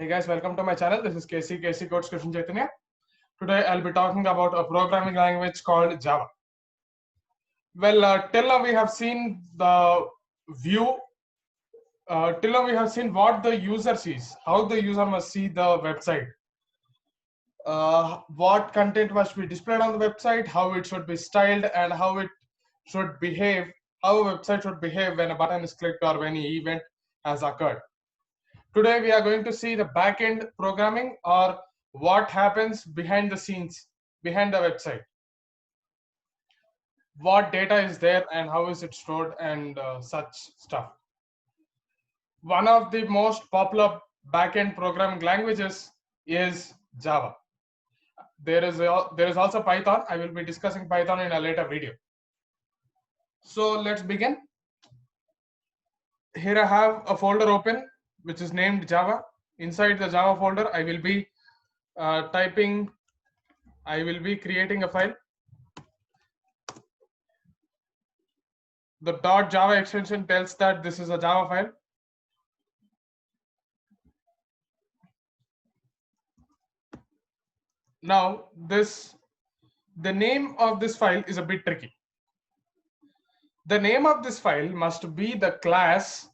Hey guys, welcome to my channel. This is KC Codes Krishna Chaitanya. Today I'll be talking about a programming language called Java. Well, till now we have seen the view. Till now we have seen what the user sees, how the user must see the website, what content must be displayed on the website, how it should be styled, and how it should behave, how a website should behave when a button is clicked or when an event has occurred. Today we are going to see the back-end programming, or what happens behind the scenes, behind the website. What data is there and how is it stored and such stuff. One of the most popular back-end programming languages is Java. There is also Python. I will be discussing Python in a later video. So let's begin. Here I have a folder open which is named Java. Inside the Java folder, I will be creating a file. The .java extension tells that this is a Java file. Now the name of this file is a bit tricky. The name of this file must be the class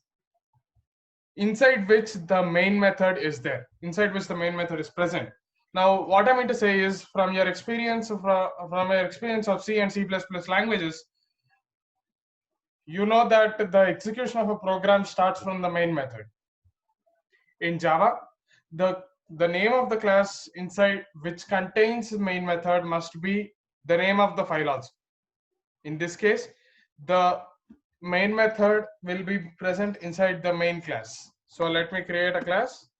inside which the main method is there, inside which the main method is present. Now, what I mean to say is, from your experience of C and C++ languages, you know that the execution of a program starts from the main method. In Java, the name of the class inside which contains the main method must be the name of the file also. In this case, the main method will be present inside the main class. So let me create a class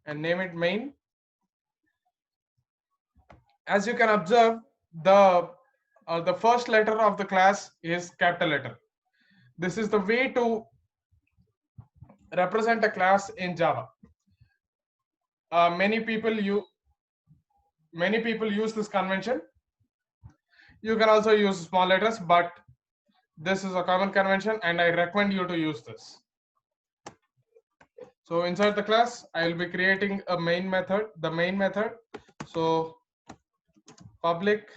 and name it main. As you can observe, the first letter of the class is capital letter. This is the way to represent a class in Java. Many people use this convention. You can also use small letters, but this is a common convention and I recommend you to use this. So inside the class, I will be creating a main method, the main method. So public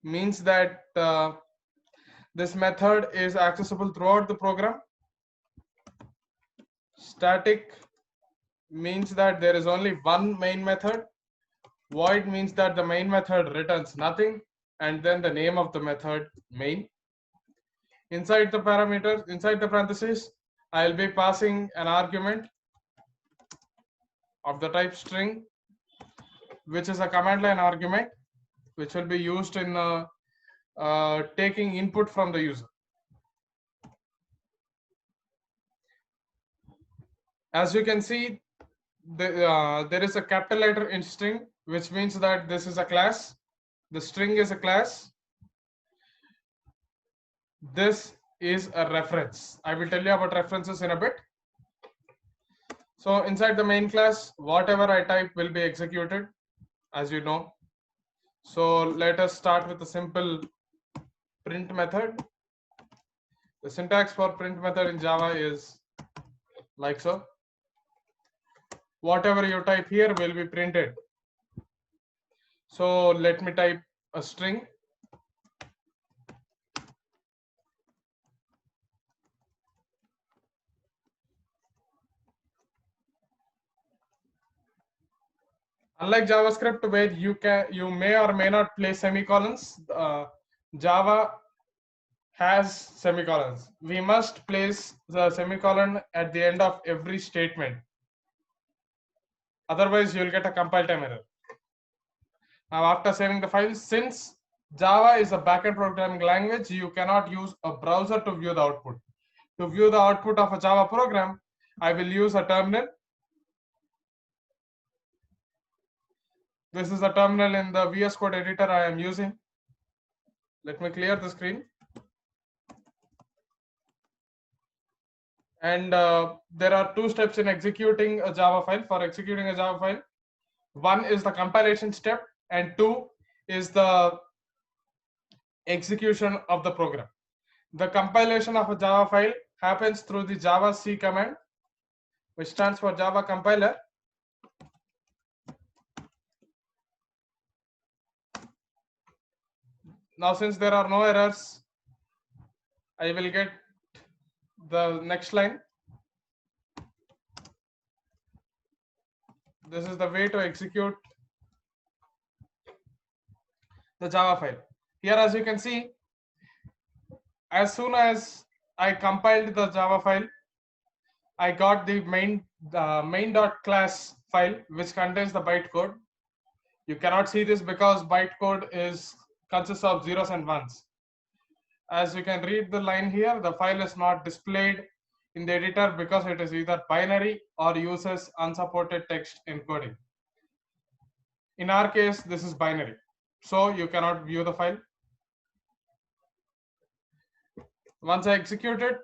means that this method is accessible throughout the program. Static means that there is only one main method. Void means that the main method returns nothing, and then the name of the method main. Inside the parameters, inside the parentheses, I'll be passing an argument of the type string, which is a command line argument, which will be used in taking input from the user. As you can see, there is a capital letter in string, which means that this is a class. The string is a class. This is a reference. I will tell you about references in a bit. So inside the main class, whatever I type will be executed, as you know. So let us start with a simple print method. The syntax for print method in Java is like so. Whatever you type here will be printed. So let me type a string. Unlike JavaScript, where you may or may not place semicolons, Java has semicolons. We must place the semicolon at the end of every statement. Otherwise, you'll get a compile time error. Now, after saving the file, since Java is a backend programming language, you cannot use a browser to view the output. To view the output of a Java program, I will use a terminal. This is a terminal in the VS Code editor I am using. Let me clear the screen. And there are two steps in executing a Java file. For executing a Java file, one is the compilation step, and two is the execution of the program. The compilation of a Java file happens through the Java C command, which stands for Java compiler. Now, since there are no errors, I will get the next line. This is the way to execute the Java file. Here, as you can see, as soon as I compiled the Java file, I got the main.class file, which contains the bytecode. You cannot see this because bytecode consists of zeros and ones. As you can read the line here, the file is not displayed in the editor because it is either binary or uses unsupported text encoding. In our case, this is binary, so you cannot view the file. Once I execute it,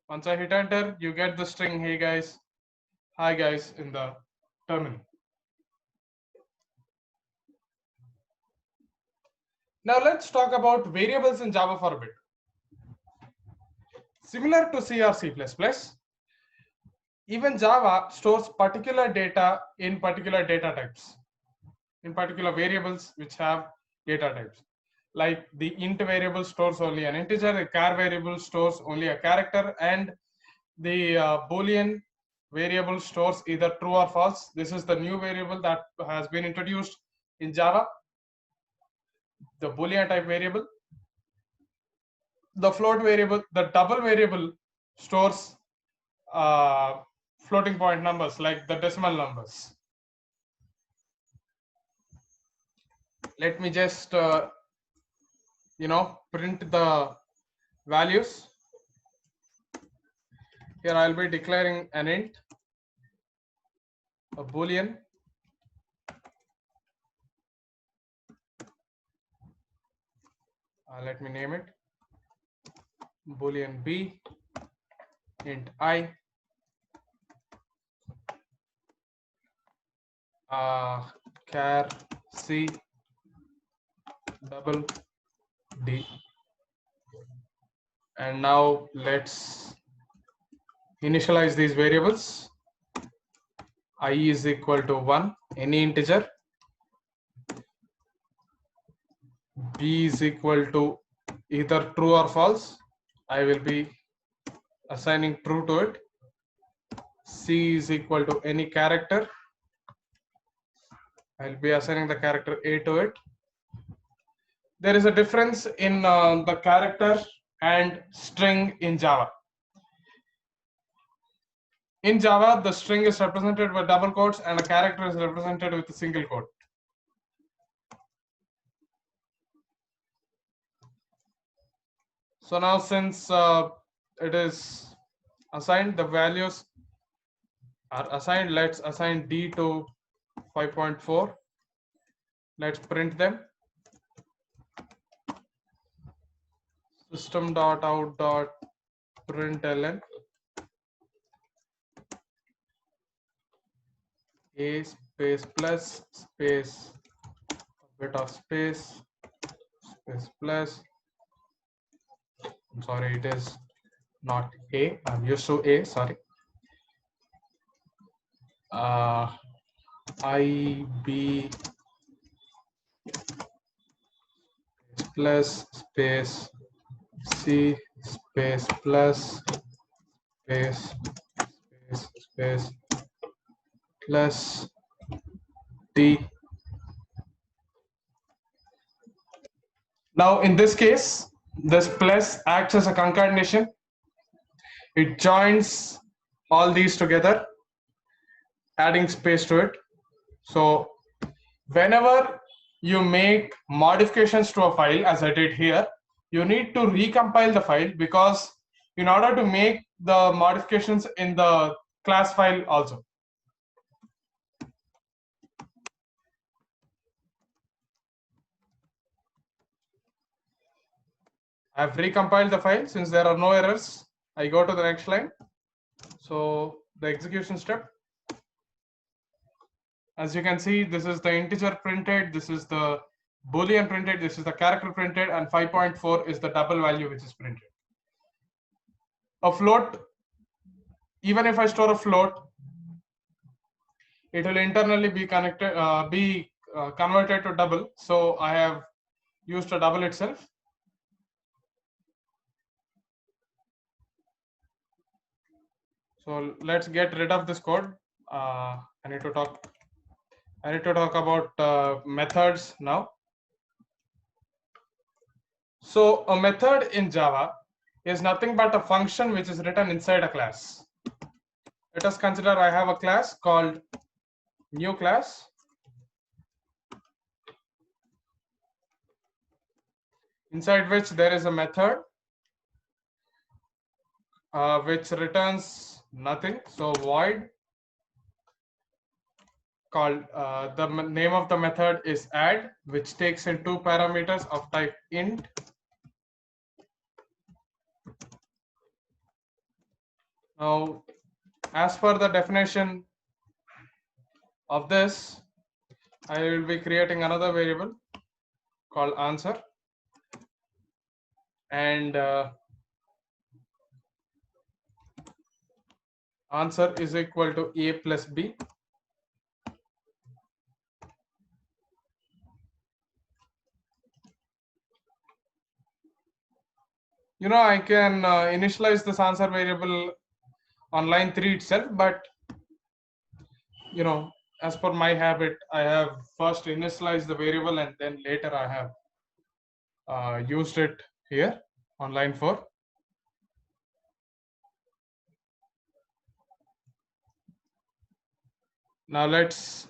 once I hit enter, you get the string "Hey guys," "Hi guys" in the terminal. Now let's talk about variables in Java for a bit. Similar to C or C++, even Java stores particular data in particular data types, in particular variables which have data types. Like the int variable stores only an integer, the char variable stores only a character, and the Boolean variable stores either true or false. This is the new variable that has been introduced in Java, the Boolean type variable. The float variable, the double variable stores floating point numbers like the decimal numbers. Let me just print the values. Here I'll be declaring an int, a Boolean, let me name it Boolean B, int I, char C, double D. And now let's initialize these variables. I is equal to 1, any integer. B is equal to either true or false. I will be assigning true to it. C is equal to any character. I'll be assigning the character A to it. There is a difference in the character and string in Java. In Java, the string is represented by double quotes and a character is represented with a single quote. So now, since it is assigned, the values are assigned. Let's assign D to 5.4. Let's print them. System.out.println A space plus space a bit of space plus. I'm sorry, it is not A. I'm used to A. Sorry. IB plus space C space plus space plus D. Now in this case, this plus acts as a concatenation. It joins all these together, adding space to it. So whenever you make modifications to a file, as I did here, you need to recompile the file, because in order to make the modifications in the class file also. I've recompiled the file. Since there are no errors, I go to the next line. So the execution step. As you can see, this is the integer printed, this is the Boolean printed, this is the character printed, and 5.4 is the double value which is printed. A float, even if I store a float, it will internally be converted to double. So I have used a double itself. So let's get rid of this code. I need to talk about methods now. So a method in Java is nothing but a function which is written inside a class. Let us consider I have a class called new class. Inside which there is a method which returns nothing. So void called the name of the method is add, which takes in two parameters of type int. Now, as per the definition of this, I will be creating another variable called answer, and answer is equal to a plus b. I can initialize this answer variable on line 3 itself, but as per my habit, I have first initialized the variable and then later I have used it here on line 4. Now let's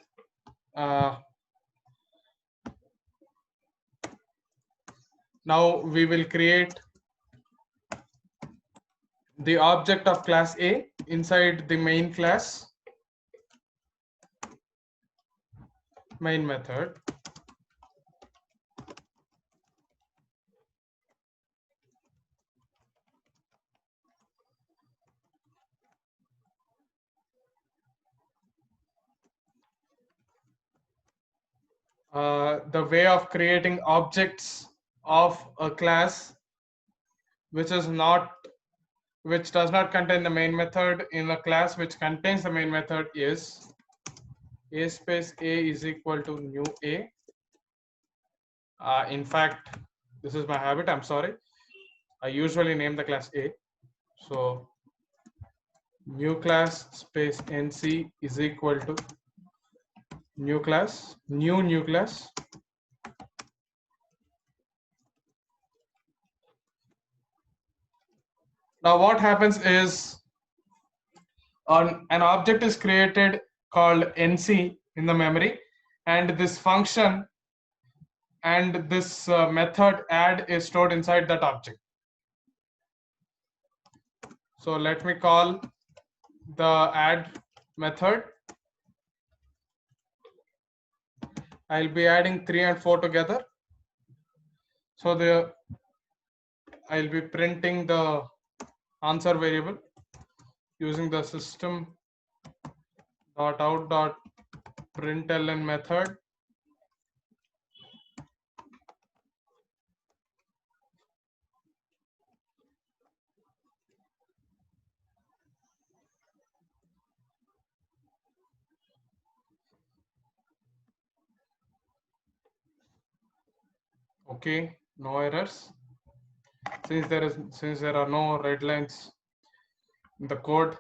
now we will create the object of class A inside the main class, main method. The way of creating objects of a class which does not contain the main method in a class which contains the main method is a space a is equal to new a. In fact, this is my habit, I'm sorry. I usually name the class A. So new class space nc is equal to new class, new class. Now what happens is an object is created called nc in the memory, and this function and this method add is stored inside that object. So let me call the add method. I'll be adding 3 and 4 together. So I'll be printing the answer variable using the system.out.println method. Okay, no errors. Since there are no red lines in the code,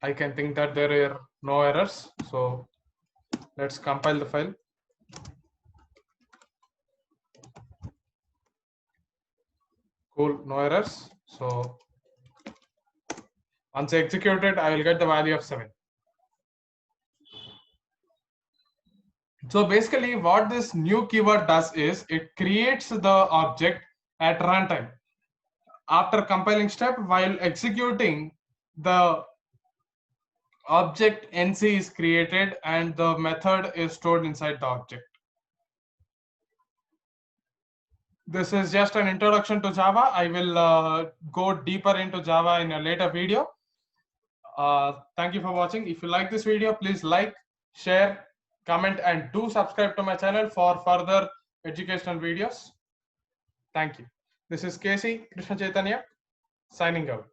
I can think that there are no errors. So let's compile the file. Cool, no errors. So once I execute it, I will get the value of 7. So basically what this new keyword does is it creates the object at runtime. After compiling step, while executing, the object nc is created and the method is stored inside the object. This is just an introduction to Java. I will go deeper into Java in a later video. Thank you for watching. If you like this video, please like, share, comment, and do subscribe to my channel for further educational videos. Thank you. This is KC Krishna Chaitanya. signing out.